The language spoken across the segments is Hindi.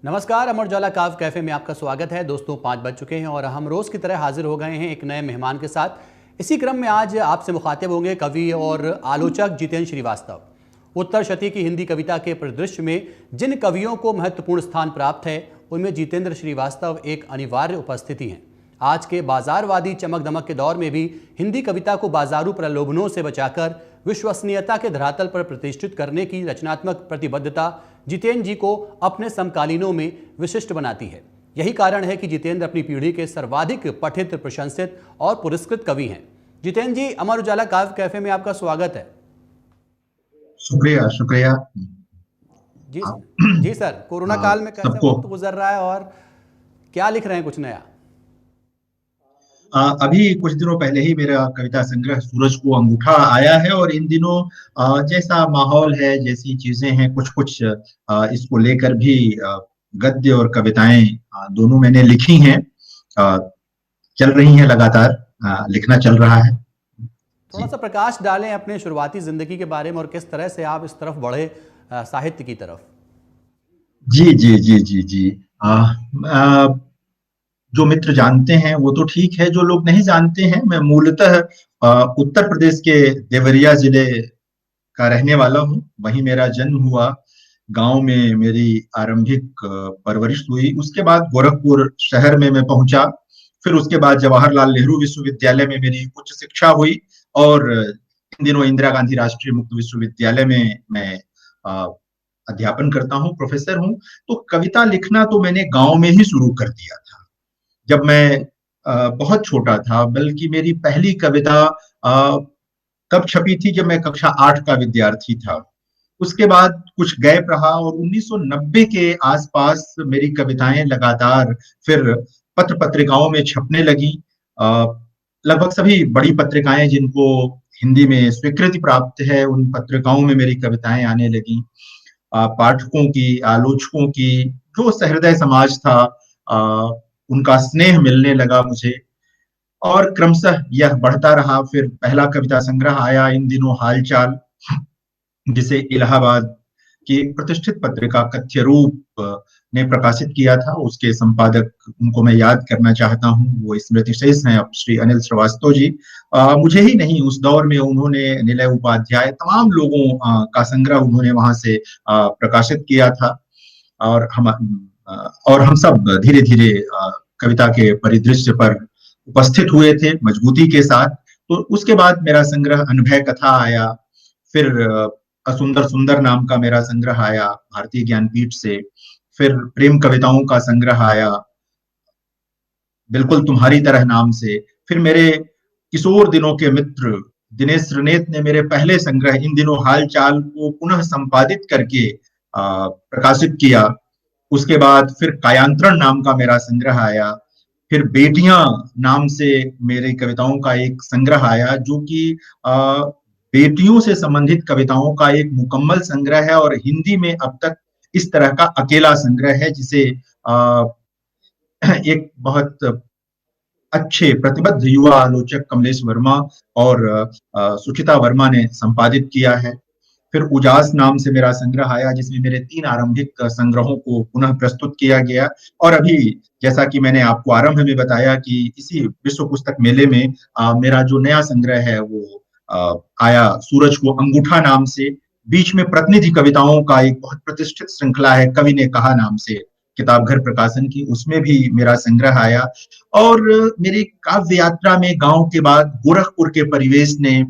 नमस्कार, अमर उजाला काव्य कैफे में आपका स्वागत है। दोस्तों 5 बज चुके हैं और हम रोज की तरह हाजिर हो गए हैं एक नए मेहमान के साथ। इसी क्रम में आज आपसे मुखातिब होंगे कवि और आलोचक जितेंद्र श्रीवास्तव। उत्तर शती की हिंदी कविता के परिदृश्य में जिन कवियों को महत्वपूर्ण स्थान प्राप्त है उनमें जितेंद्र श्रीवास्तव एक अनिवार्य उपस्थिति हैं। आज के बाजारवादी चमक दमक के दौर में भी हिंदी कविता को बाजारू प्रलोभनों से बचाकर विश्वसनीयता के धरातल पर प्रतिष्ठित करने की रचनात्मक प्रतिबद्धता जितेंद्र जी को अपने समकालीनों में विशिष्ट बनाती है। यही कारण है कि जितेंद्र अपनी पीढ़ी के सर्वाधिक पठित, प्रशंसित और पुरस्कृत कवि हैं। जितेंद्र जी, अमर उजाला काव्य कैफे में आपका स्वागत है। शुक्रिया शुक्रिया। जी जी सर, कोरोना काल में कैसे वक्त गुजर रहा है और क्या लिख रहे हैं कुछ नया? अभी कुछ दिनों पहले ही मेरा कविता संग्रह सूरज को अंगूठा आया है और इन दिनों जैसा माहौल है, जैसी चीजें हैं, कुछ कुछ इसको लेकर भी गद्य और कविताएं दोनों मैंने लिखी हैं, चल रही हैं, लगातार लिखना चल रहा है। थोड़ा सा प्रकाश डालें अपने शुरुआती जिंदगी के बारे में और किस तरह से आप इस तरफ बढ़े, साहित्य की तरफ। जी जी जी जी जी। जो मित्र जानते हैं वो तो ठीक है, जो लोग नहीं जानते हैं, मैं मूलतः उत्तर प्रदेश के देवरिया जिले का रहने वाला हूँ। वहीं मेरा जन्म हुआ, गांव में मेरी आरंभिक परवरिश हुई। उसके बाद गोरखपुर शहर में मैं पहुंचा, फिर उसके बाद जवाहरलाल नेहरू विश्वविद्यालय में मेरी उच्च शिक्षा हुई और इन दिनों इंदिरा गांधी राष्ट्रीय मुक्त विश्वविद्यालय में मैं अध्यापन करता हूँ, प्रोफेसर हूँ। तो कविता लिखना तो मैंने गांव में ही शुरू कर दिया था जब मैं बहुत छोटा था। बल्कि मेरी पहली कविता तब छपी थी जब मैं कक्षा 8 का विद्यार्थी था। उसके बाद कुछ गैप रहा और 1990 के आसपास मेरी कविताएं लगातार फिर पत्र पत्रिकाओं में छपने लगी। लगभग सभी बड़ी पत्रिकाएं जिनको हिंदी में स्वीकृति प्राप्त है, उन पत्रिकाओं में मेरी कविताएं आने लगी। पाठकों की, आलोचकों की, जो सहृदय समाज था, उनका स्नेह मिलने लगा मुझे और क्रमशः यह बढ़ता रहा। फिर पहला कविता संग्रह आया इन दिनों, हालचाल, जिसे इलाहाबाद की एक प्रतिष्ठित पत्रिका कथ्य रूप ने प्रकाशित किया था। उसके संपादक, उनको मैं याद करना चाहता हूँ, वो स्मृति शेष हैं, श्री अनिल श्रीवास्तव जी। मुझे ही नहीं, उस दौर में उन्होंने निलय उपाध्याय, तमाम लोगों का संग्रह उन्होंने वहां से प्रकाशित किया था और हम सब धीरे धीरे कविता के परिदृश्य पर उपस्थित हुए थे मजबूती के साथ। तो उसके बाद मेरा संग्रह अनभय कथा आया, फिर असुंदर सुंदर नाम का मेरा संग्रह आया भारतीय ज्ञानपीठ से, फिर प्रेम कविताओं का संग्रह आया बिल्कुल तुम्हारी तरह नाम से। फिर मेरे किशोर दिनों के मित्र दिनेश त्रिनेत ने मेरे पहले संग्रह इन दिनों हालचाल को पुनः संपादित करके प्रकाशित किया। उसके बाद फिर कायांतरण नाम का मेरा संग्रह आया, फिर बेटियां नाम से मेरी कविताओं का एक संग्रह आया, जो कि बेटियों से संबंधित कविताओं का एक मुकम्मल संग्रह है और हिंदी में अब तक इस तरह का अकेला संग्रह है, जिसे एक बहुत अच्छे प्रतिबद्ध युवा आलोचक कमलेश वर्मा और सुचिता वर्मा ने संपादित किया है। फिर उजास नाम से मेरा संग्रह आया, जिसमें मेरे 3 आरंभिक संग्रहों को पुनः प्रस्तुत किया गया। और अभी जैसा कि मैंने आपको आरंभ में बताया कि इसी विश्व पुस्तक मेले में मेरा जो नया संग्रह है वो आया सूरज को अंगूठा नाम से। बीच में प्रतिनिधि कविताओं का एक बहुत प्रतिष्ठित श्रृंखला है कवि ने कहा नाम से, किताब घर प्रकाशन की, उसमें भी मेरा संग्रह आया। और मेरी काव्य यात्रा में गांव के बाद गोरखपुर के परिवेश ने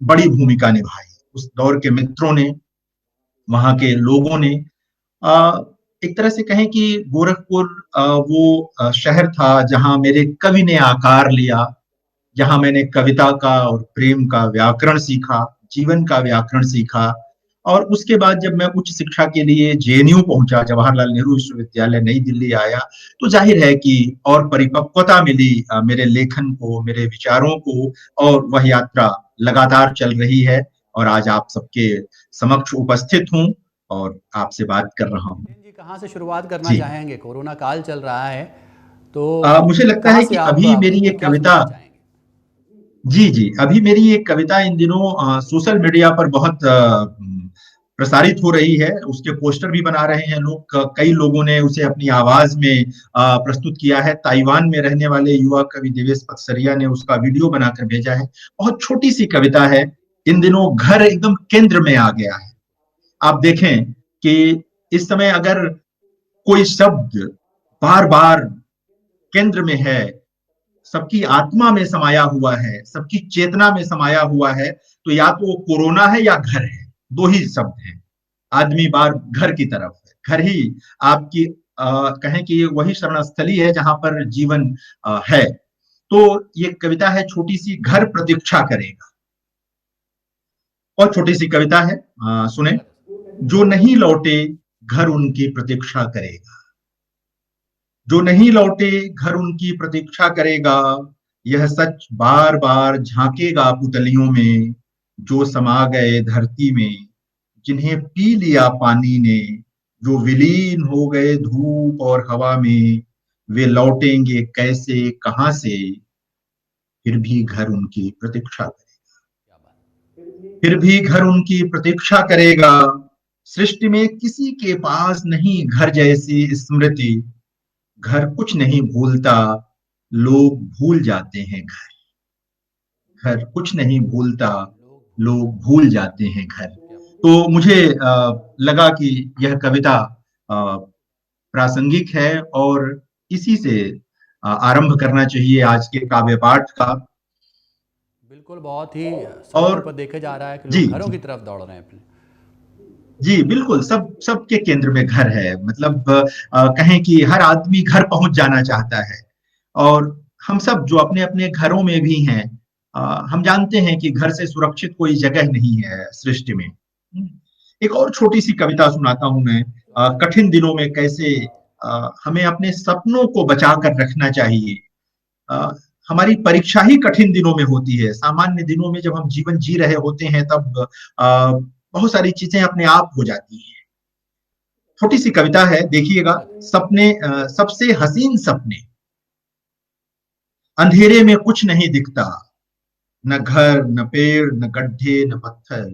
बड़ी भूमिका निभाई। उस दौर के मित्रों ने, वहां के लोगों ने, एक तरह से कहें कि गोरखपुर वो शहर था जहां मेरे कवि ने आकार लिया, जहां मैंने कविता का और प्रेम का व्याकरण सीखा, जीवन का व्याकरण सीखा। और उसके बाद जब मैं उच्च शिक्षा के लिए जेएनयू पहुंचा, जवाहरलाल नेहरू विश्वविद्यालय नई दिल्ली आया, तो जाहिर है कि और परिपक्वता मिली मेरे लेखन को, मेरे विचारों को, और वह यात्रा लगातार चल रही है और आज आप सबके समक्ष उपस्थित हूँ और आपसे बात कर रहा हूँ। जी, कहाँ से शुरुआत करना चाहेंगे? कोरोना काल चल रहा है तो मुझे लगता है कि अभी मेरी एक कविता, जी जी, अभी मेरी एक कविता इन दिनों सोशल मीडिया पर बहुत प्रसारित हो रही है, उसके पोस्टर भी बना रहे हैं लोग। कई लोगों ने उसे अपनी आवाज में प्रस्तुत किया है। ताइवान में रहने वाले युवा कवि देवेश पतसरिया ने उसका वीडियो बनाकर भेजा है। बहुत छोटी सी कविता है। इन दिनों घर एकदम केंद्र में आ गया है। आप देखें कि इस समय अगर कोई शब्द बार बार केंद्र में है, सबकी आत्मा में समाया हुआ है, सबकी चेतना में समाया हुआ है, तो या तो वो कोरोना है या घर है। दो ही शब्द हैं। आदमी बार घर की तरफ है। घर ही आपकी कहें कि वही शरण स्थली है जहां पर जीवन है। तो ये कविता है छोटी सी, घर प्रतीक्षा करेगा। और छोटी सी कविता है, सुने। जो नहीं लौटे घर उनकी प्रतीक्षा करेगा, जो नहीं लौटे घर उनकी प्रतीक्षा करेगा। यह सच बार बार झांकेगा पुतलियों में, जो समा गए धरती में, जिन्हें पी लिया पानी ने, जो विलीन हो गए धूप और हवा में। वे लौटेंगे कैसे, कहां से, फिर भी घर उनकी प्रतीक्षा करेगा, फिर भी घर उनकी प्रतीक्षा करेगा। सृष्टि में किसी के पास नहीं घर जैसी स्मृति। घर कुछ नहीं भूलता, लोग भूल जाते हैं घर। घर कुछ नहीं भूलता, लोग भूल जाते हैं घर। तो मुझे लगा कि यह कविता प्रासंगिक है और इसी से आरंभ करना चाहिए आज के काव्य पाठ का। बिल्कुल, बहुत ही साफ तौर और पर देखा जा रहा है कि जी लोग घरों जी की तरफ दौड़ रहे हैं अपने। जी बिल्कुल, सबके केंद्र में घर है। मतलब कहें कि हर आदमी घर पहुंच जाना चाहता है। और हम सब जो अपने अपने घरों में भी हैं, हम जानते हैं कि घर से सुरक्षित कोई जगह नहीं है सृष्टि में। एक और छोटी सी कविता सुनाता हूं मैं। कठिन दिनों में कैसे हमें अपने सपनों को बचा कर रखना चाहिए। अ, हमारी परीक्षा ही कठिन दिनों में होती है। सामान्य दिनों में जब हम जीवन जी रहे होते हैं, तब बहुत सारी चीजें अपने आप हो जाती हैं। छोटी सी कविता है, देखिएगा। सपने, सबसे हसीन सपने। अंधेरे में कुछ नहीं दिखता, न घर न पेड़ न गड्ढे न पत्थर,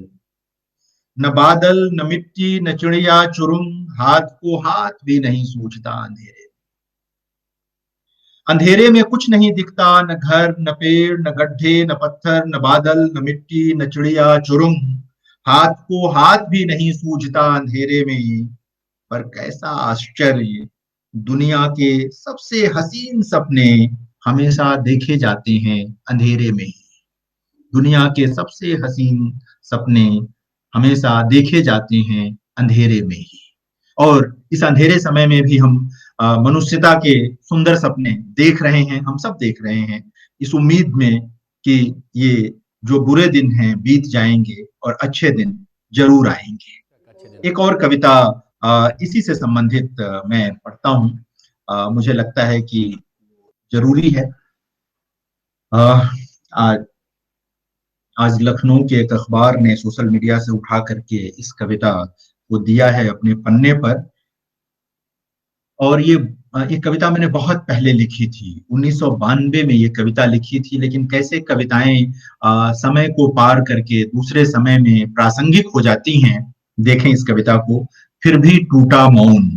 न बादल न मिट्टी न चिड़िया चुरुंग, हाथ को हाथ भी नहीं सूझता अंधेरे। अंधेरे में कुछ नहीं दिखता, न घर न पेड़ न गड्ढे न पत्थर, न बादल न मिट्टी न चिड़िया चुरुंग, हाथ को हाथ भी नहीं सूझता अंधेरे में। पर कैसा आश्चर्य, दुनिया के सबसे हसीन सपने हमेशा देखे जाते हैं अंधेरे में ही। दुनिया के सबसे हसीन सपने हमेशा देखे जाते हैं अंधेरे में ही। और इस अंधेरे समय में भी हम मनुष्यता के सुंदर सपने देख रहे हैं। हम सब देख रहे हैं, इस उम्मीद में कि ये जो बुरे दिन हैं बीत जाएंगे और अच्छे दिन जरूर आएंगे। अच्छे दिन एक और कविता इसी से संबंधित मैं पढ़ता हूँ। मुझे लगता है कि जरूरी है। आज आज लखनऊ के एक अखबार ने सोशल मीडिया से उठा करके इस कविता को दिया है अपने पन्ने पर। और ये कविता मैंने बहुत पहले लिखी थी, 1992 में ये कविता लिखी थी। लेकिन कैसे कविताएं समय को पार करके दूसरे समय में प्रासंगिक हो जाती हैं। देखें इस कविता को। फिर भी टूटा मौन।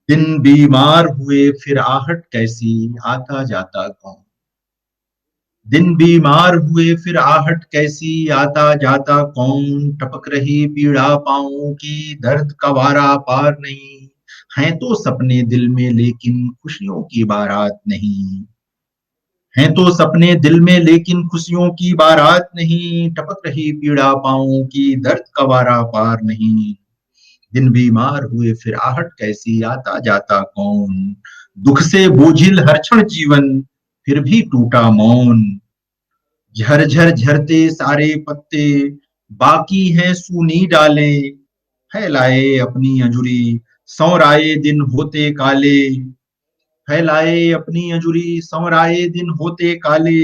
दिन बीमार हुए फिर आहट कैसी, आता जाता कौन। दिन बीमार हुए फिर आहट कैसी, आता जाता कौन। टपक रही पीड़ा पांवों की, दर्द का वारा पार नहीं। हैं तो सपने दिल में लेकिन खुशियों की बारात नहीं। हैं तो सपने दिल में लेकिन खुशियों की बारात नहीं। टपक रही पीड़ा पांवों की, दर्द का वारा पार नहीं। दिन बीमार हुए फिर आहट कैसी, आता जाता कौन। दुख से बोझिल हर क्षण जीवन, फिर भी टूटा मौन। झरझर झरते सारे पत्ते, बाकी हैं सूनी डालें। फैलाए अपनी अंजुरी, सौराए दिन होते काले। फैलाए अपनी अंजुरी, सौराए दिन होते काले।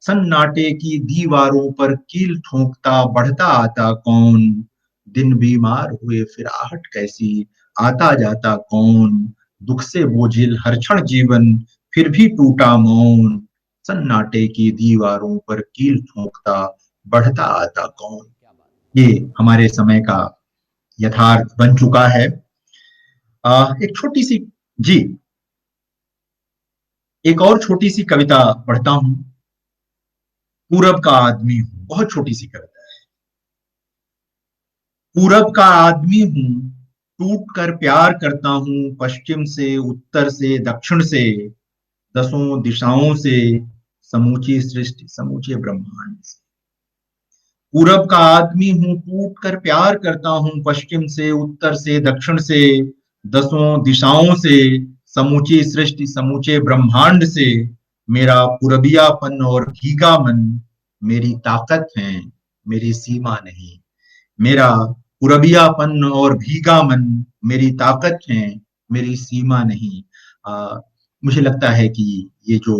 सन्नाटे की दीवारों पर कील ठोंकता बढ़ता आता कौन। दिन बीमार हुए फिर आहट कैसी, आता जाता कौन। दुख से बोझिल हर क्षण जीवन, फिर भी टूटा मौन। सन्नाटे की दीवारों पर कील ठोंकता बढ़ता आता कौन। ये हमारे समय का यथार्थ बन चुका है। एक छोटी सी, जी, एक और छोटी सी कविता पढ़ता हूं। पूरब का आदमी हूं, बहुत छोटी सी कविता। पूरब का आदमी हूं, टूट कर प्यार करता हूं, पश्चिम से, उत्तर से, दक्षिण से, दसों दिशाओं से, समूची सृष्टि, समूचे ब्रह्मांड से। पूरब का आदमी हूं, टूट कर प्यार करता हूं, पश्चिम से, उत्तर से, दक्षिण से, दसों दिशाओं से, समूची सृष्टि, समूचे ब्रह्मांड से। मेरा पूरबियापन और भीगा मन मेरी ताकत है, मेरी सीमा नहीं। मेरा पूरबियापन और भीगा मन मेरी ताकत है, मेरी सीमा नहीं। मुझे लगता है कि ये जो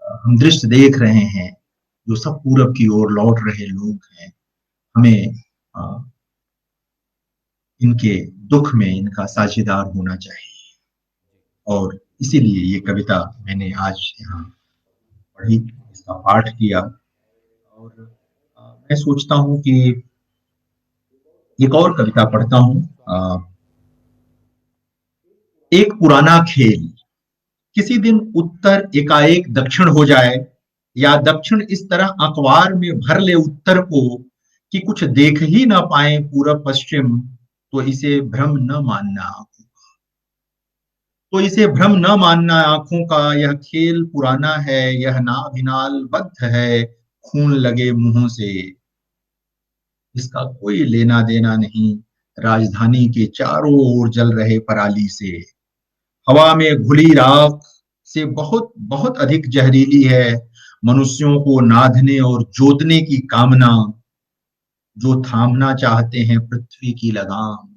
हम दृश्य देख रहे हैं, जो सब पूरब की ओर लौट रहे लोग हैं, हमें इनके दुख में इनका साझेदार होना चाहिए। और इसीलिए ये कविता मैंने आज यहाँ पढ़ी, इसका पाठ किया। और मैं सोचता हूँ कि एक और कविता पढ़ता हूँ। एक पुराना खेल, किसी दिन उत्तर एकाएक दक्षिण हो जाए, या दक्षिण इस तरह अखबार में भर ले उत्तर को कि कुछ देख ही ना पाए पूरब पश्चिम, तो इसे भ्रम न मानना। तो इसे भ्रम न मानना आंखों का, यह खेल पुराना है, यह नाभिनाल बद्ध है खून लगे मुंहों से। इसका कोई लेना देना नहीं राजधानी के चारों ओर जल रहे पराली से। हवा में घुली राख से बहुत बहुत अधिक जहरीली है मनुष्यों को नाधने और जोतने की कामना। जो थामना चाहते हैं पृथ्वी की लगाम,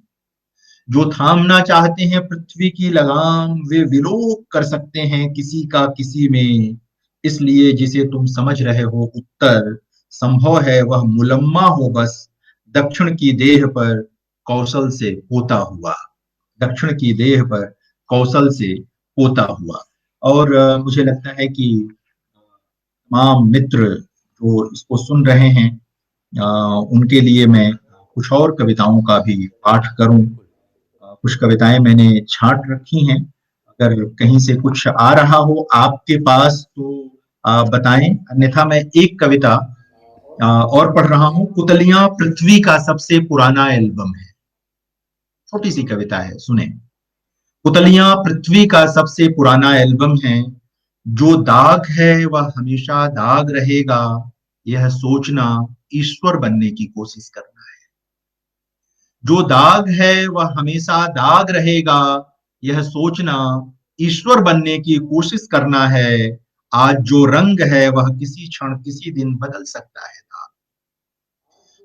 जो थामना चाहते हैं पृथ्वी की लगाम, वे विलोप कर सकते हैं किसी का किसी में। इसलिए जिसे तुम समझ रहे हो उत्तर, संभव है वह मुलम्मा हो बस दक्षिण की देह पर कौशल से पोता हुआ। दक्षिण की देह पर कौशल से पोता हुआ। और मुझे लगता है कि तमाम मित्र जो इसको सुन रहे हैं, उनके लिए मैं कुछ और कविताओं का भी पाठ करूं। कुछ कविताएं मैंने छांट रखी हैं, अगर कहीं से कुछ आ रहा हो आपके पास तो बताएं, अन्यथा मैं एक कविता और पढ़ रहा हूं। पुतलियां पृथ्वी का सबसे पुराना एल्बम है, छोटी सी कविता है, सुने। पुतलियां पृथ्वी का सबसे पुराना एल्बम है, जो दाग है वह हमेशा दाग रहेगा, यह सोचना ईश्वर बनने की कोशिश करना है। जो दाग है वह हमेशा दाग रहेगा, यह सोचना ईश्वर बनने की कोशिश करना है। आज जो रंग है वह किसी क्षण किसी दिन बदल सकता है दाग।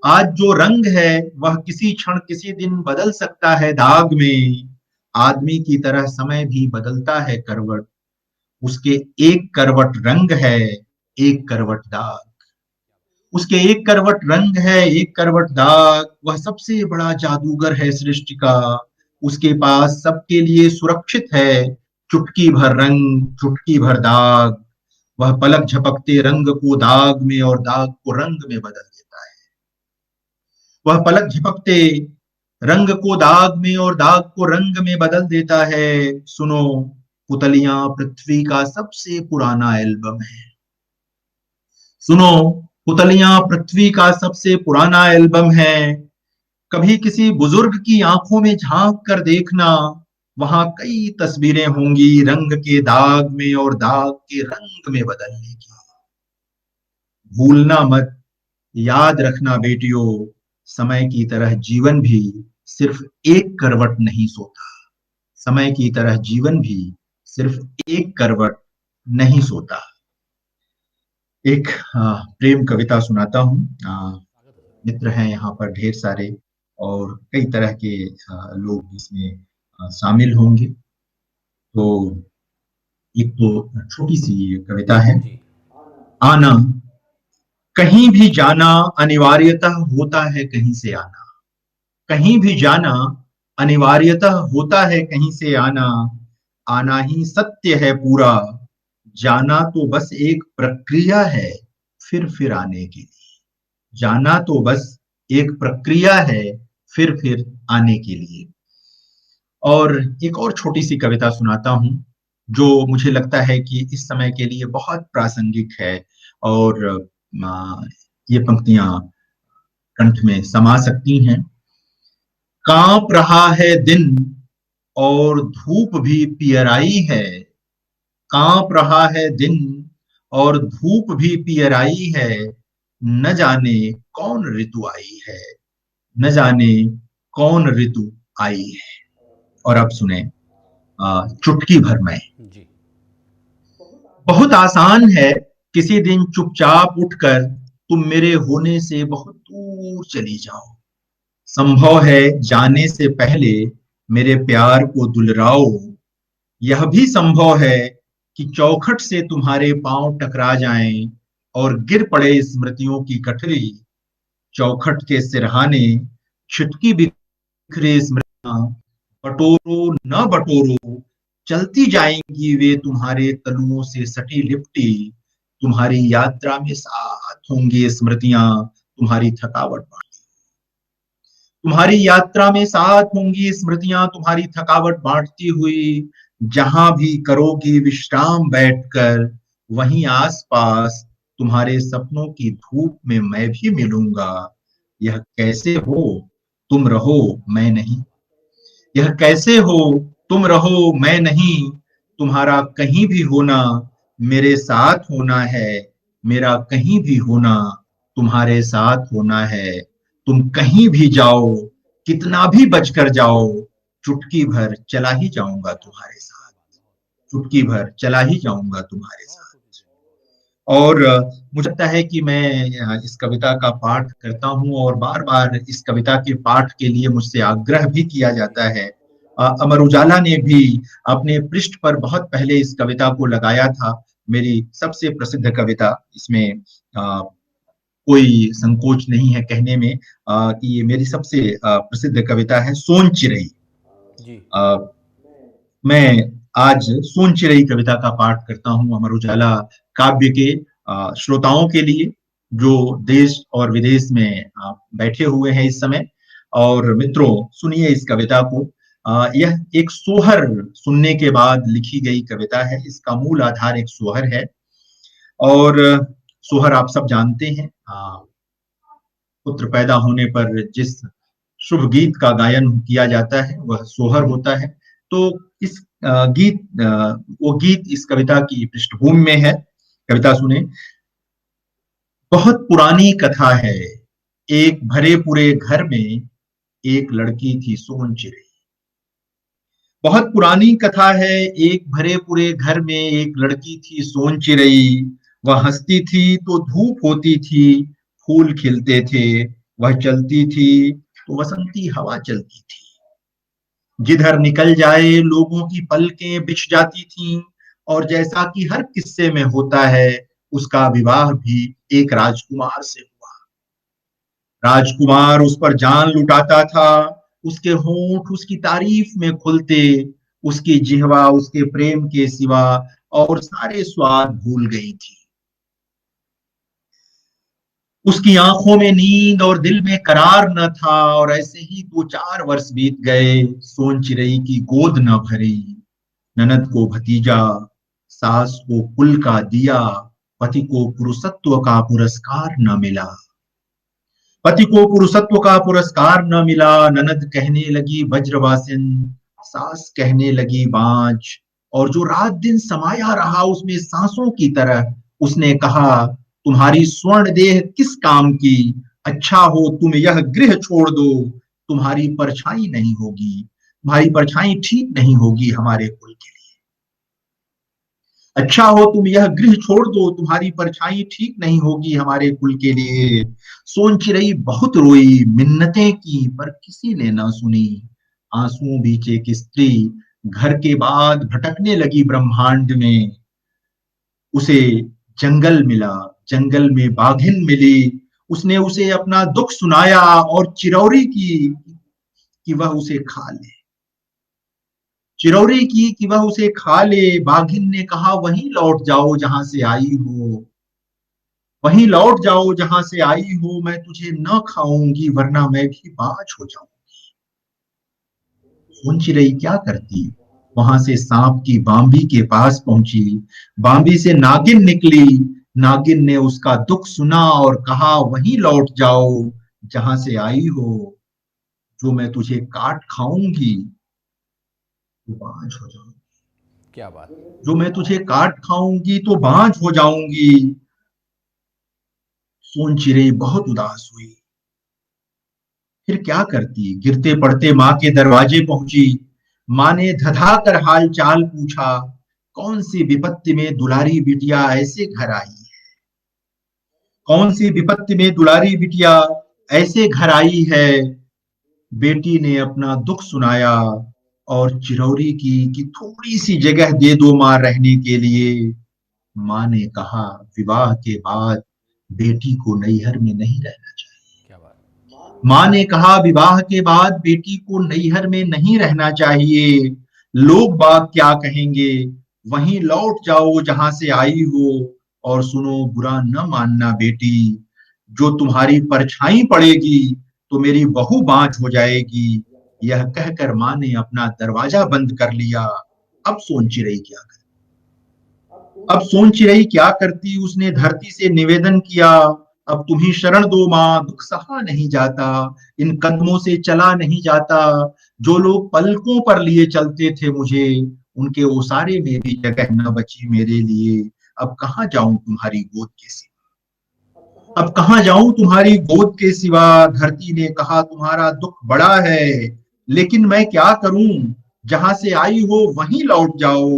आज जो रंग है वह किसी क्षण किसी दिन बदल सकता है दाग में। आदमी की तरह समय भी बदलता है करवट, उसके एक करवट रंग है, एक करवट दाग। उसके एक करवट रंग है, एक करवट दाग। वह सबसे बड़ा जादूगर है सृष्टि का, उसके पास सबके लिए सुरक्षित है चुटकी भर रंग, चुटकी भर दाग। वह पलक झपकते रंग को दाग में और दाग को रंग में बदल देता है। वह पलक झपकते रंग को दाग में और दाग को रंग में बदल देता है। सुनो, पुतलियां पृथ्वी का सबसे पुराना एल्बम है। सुनो, पुतलियां पृथ्वी का सबसे पुराना एल्बम है। कभी किसी बुजुर्ग की आंखों में झांक कर देखना, वहां कई तस्वीरें होंगी रंग के दाग में और दाग के रंग में बदलने की। भूलना मत, याद रखना बेटियों, समय की तरह जीवन भी सिर्फ एक करवट नहीं सोता। समय की तरह जीवन भी सिर्फ एक करवट नहीं सोता। एक प्रेम कविता सुनाता हूँ। मित्र हैं यहाँ पर ढेर सारे, और कई तरह के लोग इसमें शामिल होंगे। तो एक तो छोटी सी कविता है। आना, कहीं भी जाना अनिवार्यतः होता है कहीं से आना। कहीं भी जाना अनिवार्यतः होता है कहीं से आना। आना ही सत्य है पूरा, जाना तो बस एक प्रक्रिया है फिर आने की। जाना तो बस एक प्रक्रिया है फिर आने के लिए। और एक और छोटी सी कविता सुनाता हूँ जो मुझे लगता है कि इस समय के लिए बहुत प्रासंगिक है, और ये पंक्तियां कंठ में समा सकती हैं। कांप रहा है दिन और धूप भी पियराई है, कांप रहा है दिन और धूप भी पियराई है, न जाने कौन ऋतु आई है, न जाने कौन ऋतु आई है। और अब सुने चुटकी भर में। जी। बहुत आसान है किसी दिन चुपचाप उठकर तुम मेरे होने से बहुत दूर चली जाओ। संभव है जाने से पहले मेरे प्यार को दुलराओ। यह भी संभव है कि चौखट से तुम्हारे पांव टकरा जाएं और गिर पड़े स्मृतियों की गठरी। चौखट के सिरहाने छिटकी बिखरे स्मृतियां, बटोरो न बटोरो चलती जाएंगी वे तुम्हारे तलुओं से सटी लिपटी। तुम्हारी यात्रा में साथ होंगी स्मृतियां, तुम्हारी थकावट तुम्हारी यात्रा में साथ होंगी स्मृतियां, तुम्हारी थकावट बांटती हुई। जहां भी करोगी विश्राम बैठकर, वहीं आसपास तुम्हारे सपनों की धूप में मैं भी मिलूंगा। यह कैसे हो तुम रहो मैं नहीं, यह कैसे हो तुम रहो मैं नहीं। तुम्हारा कहीं भी होना मेरे साथ होना है, मेरा कहीं भी होना तुम्हारे साथ होना है। तुम कहीं भी जाओ, कितना भी बचकर जाओ, चुटकी भर चला ही जाऊंगा तुम्हारे साथ, चुटकी भर चला ही जाऊंगा तुम्हारे साथ। और मुझे लगता है कि मैं इस कविता का पाठ करता हूँ और बार बार इस कविता के पाठ के लिए मुझसे आग्रह भी किया जाता है। अमर उजाला ने भी अपने पृष्ठ पर बहुत पहले इस कविता को लगाया था। मेरी सबसे प्रसिद्ध कविता, इसमें कोई संकोच नहीं है कहने में कि ये मेरी सबसे प्रसिद्ध कविता है सोन चिरई। जी। मैं आज सोन चिरई कविता का पाठ करता हूँ अमर उजाला काव्य के श्रोताओं के लिए, जो देश और विदेश में बैठे हुए हैं इस समय। और मित्रों, सुनिए इस कविता को। यह एक सोहर सुनने के बाद लिखी गई कविता है। इसका मूल आधार एक सोहर है, और सोहर आप सब जानते हैं, पुत्र पैदा होने पर जिस शुभ गीत का गायन किया जाता है वह सोहर होता है। तो इस वो गीत इस कविता की पृष्ठभूमि में है। कविता सुने। बहुत पुरानी कथा है, एक भरे पूरे घर में एक लड़की थी सोन चिरई। बहुत पुरानी कथा है, एक भरे पूरे घर में एक लड़की थी सोन चिरई। वह हंसती थी तो धूप होती थी, फूल खिलते थे। वह चलती थी तो बसंती हवा चलती थी। जिधर निकल जाए लोगों की पलकें बिछ जाती थीं। और जैसा कि हर किस्से में होता है, उसका विवाह भी एक राजकुमार से हुआ। राजकुमार उस पर जान लुटाता था। उसके होंठ उसकी तारीफ में खुलते, उसकी जिह्वा उसके प्रेम के सिवा और सारे स्वाद भूल गई थी। उसकी आंखों में नींद और दिल में करार न था। और ऐसे ही 2-4 वर्ष बीत गए, सोन चिरई की गोद न भरी। ननद को भतीजा, सास को कुल का दिया, पति को पुरुषत्व का पुरस्कार न मिला। पति को पुरुषत्व का पुरस्कार न मिला। ननद कहने लगी वज्रवासिन, सास कहने लगी बांझ। और जो रात दिन समाया रहा उसमें सांसों की तरह, उसने कहा तुम्हारी स्वर्ण देह किस काम की। अच्छा हो तुम यह गृह छोड़ दो, तुम्हारी परछाई नहीं होगी, तुम्हारी परछाई ठीक नहीं होगी हमारे कुल के लिए। अच्छा हो तुम यह गृह छोड़ दो, तुम्हारी परछाई ठीक नहीं होगी हमारे कुल के लिए। सोन चिरई बहुत रोई, मिन्नतें की, पर किसी ने ना सुनी। आंसुओं बीच एक स्त्री घर के बाद भटकने लगी ब्रह्मांड में। उसे जंगल मिला, जंगल में बाघिन मिली। उसने उसे अपना दुख सुनाया और चिरौरी की कि वह उसे खा ले। चिरौरी की कि वह उसे खा ले। बाघिन ने कहा वहीं लौट जाओ जहां से आई हो। वहीं लौट जाओ जहां से आई हो, मैं तुझे न खाऊंगी वरना मैं भी बाज हो जाऊं। सुन चिरई क्या करती, वहां से सांप की बांबी के पास पहुंची। बांबी से नागिन निकली। नागिन ने उसका दुख सुना और कहा, वहीं लौट जाओ जहां से आई हो, जो मैं तुझे काट खाऊंगी तो बाज हो जाऊंगी। क्या बात। जो मैं तुझे काट खाऊंगी तो बाज हो जाऊंगी। सोन चिड़ै बहुत उदास हुई। फिर क्या करती, गिरते पड़ते माँ के दरवाजे पहुंची। माँ ने धधा कर हाल चाल पूछा, कौन सी विपत्ति में दुलारी बिटिया ऐसे घर आई है। कौन सी विपत्ति में दुलारी बिटिया ऐसे घर आई है। बेटी ने अपना दुख सुनाया और चिरौरी की कि थोड़ी सी जगह दे दो माँ रहने के लिए। माँ ने कहा, विवाह के बाद बेटी को नैहर में नहीं रहना चाहिए। क्या बात। माँ ने कहा, विवाह के बाद बेटी को नैहर में नहीं रहना चाहिए। लोग बाग क्या कहेंगे। वहीं लौट जाओ जहां से आई हो, और सुनो बुरा न मानना बेटी, जो तुम्हारी परछाई पड़ेगी तो मेरी बहू बाँझ हो जाएगी। यह कहकर माँ ने अपना दरवाजा बंद कर लिया। अब सोन चिड़ै क्या करे। अब सोन चिड़ै क्या करती, उसने धरती से निवेदन किया, अब तुम्ही शरण दो माँ, दुख सहा नहीं जाता, इन कदमों से चला नहीं जाता। जो लोग पलकों पर लिए चलते थे मुझे, उनके ओसारे में भी जगह न बची मेरे लिए। अब कहाँ जाऊं तुम्हारी गोद के सिवा। अब कहाँ जाऊं तुम्हारी गोद के सिवा। धरती ने कहा, तुम्हारा दुख बड़ा है, लेकिन मैं क्या करूं। जहां से आई हो वहीं लौट जाओ,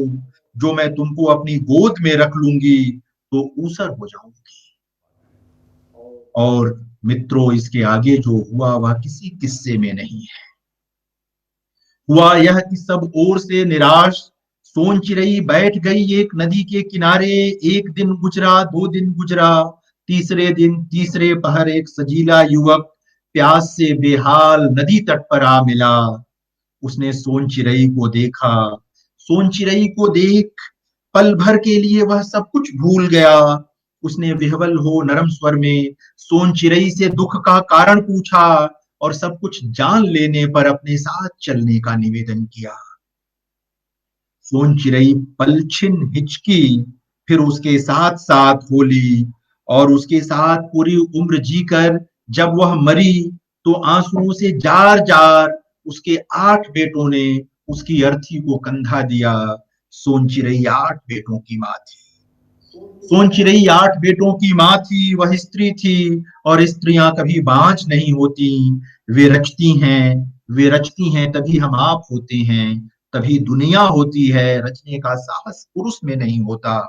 जो मैं तुमको अपनी गोद में रख लूंगी तो ऊसर हो जाऊंगी। और मित्रों, इसके आगे जो हुआ वह किसी किस्से में नहीं है। हुआ यह कि सब ओर से निराश सोन चिड़ै बैठ गई एक नदी के किनारे। एक दिन गुजरा, 2 दिन गुजरा, तीसरे दिन तीसरे पहर एक सजीला युवक प्यास से बेहाल नदी तट पर आ मिला। उसने सोन चिड़ै को देखा। सोन चिड़ै को देख पल भर के लिए वह सब कुछ भूल गया। उसने विह्वल हो नरम स्वर में सोन चिड़ै से दुख का कारण पूछा और सब कुछ जान लेने पर अपने साथ चलने का निवेदन किया। सोन चिड़ै पलछिन हिचकी, फिर उसके साथ साथ होली, और उसके साथ पूरी उम्र जीकर जब वह मरी तो आंसुओं से जार जार उसके 8 बेटों ने उसकी अर्थी को कंधा दिया। सोन चिड़ै 8 बेटों की माँ थी। सोन चिड़ै 8 बेटों की माँ थी। वह स्त्री थी, और स्त्रियां कभी बांझ नहीं होती। वे रचती हैं, वे रचती हैं तभी हम आप होते हैं, तभी दुनिया होती है। रचने का साहस पुरुष में नहीं होता।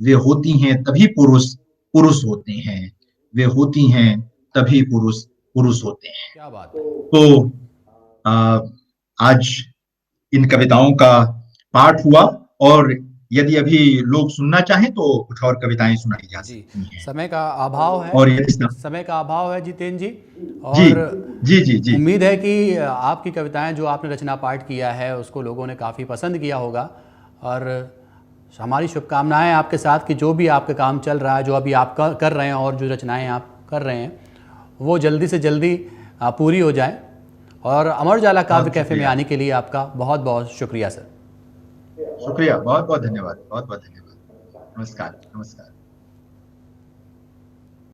वे होती हैं तभी पुरुष पुरुष होते हैं। वे होती हैं तभी पुरुष पुरुष होते हैं। क्या बात है। तो आ, आज इन कविताओं का पाठ हुआ, और यदि अभी लोग सुनना चाहें तो कुछ और कविताएं सुनाई जा जी, सकती हैं। समय का अभाव है। और यदि समय का अभाव है जितेंद्र जी। जी और जी जी जी उम्मीद है कि आपकी कविताएं जो आपने रचना पाठ किया है उसको लोगों ने काफ़ी पसंद किया होगा। और हमारी शुभकामनाएं आपके साथ कि जो भी आपका काम चल रहा है, जो अभी आप कर रहे हैं और जो रचनाएं आप कर रहे हैं वो जल्दी से जल्दी पूरी हो जाए। और अमर उजाला काव्य कैफ़े में आने के लिए आपका बहुत बहुत शुक्रिया सर। शुक्रिया, बहुत बहुत धन्यवाद, बहुत बहुत धन्यवाद। नमस्कार, नमस्कार।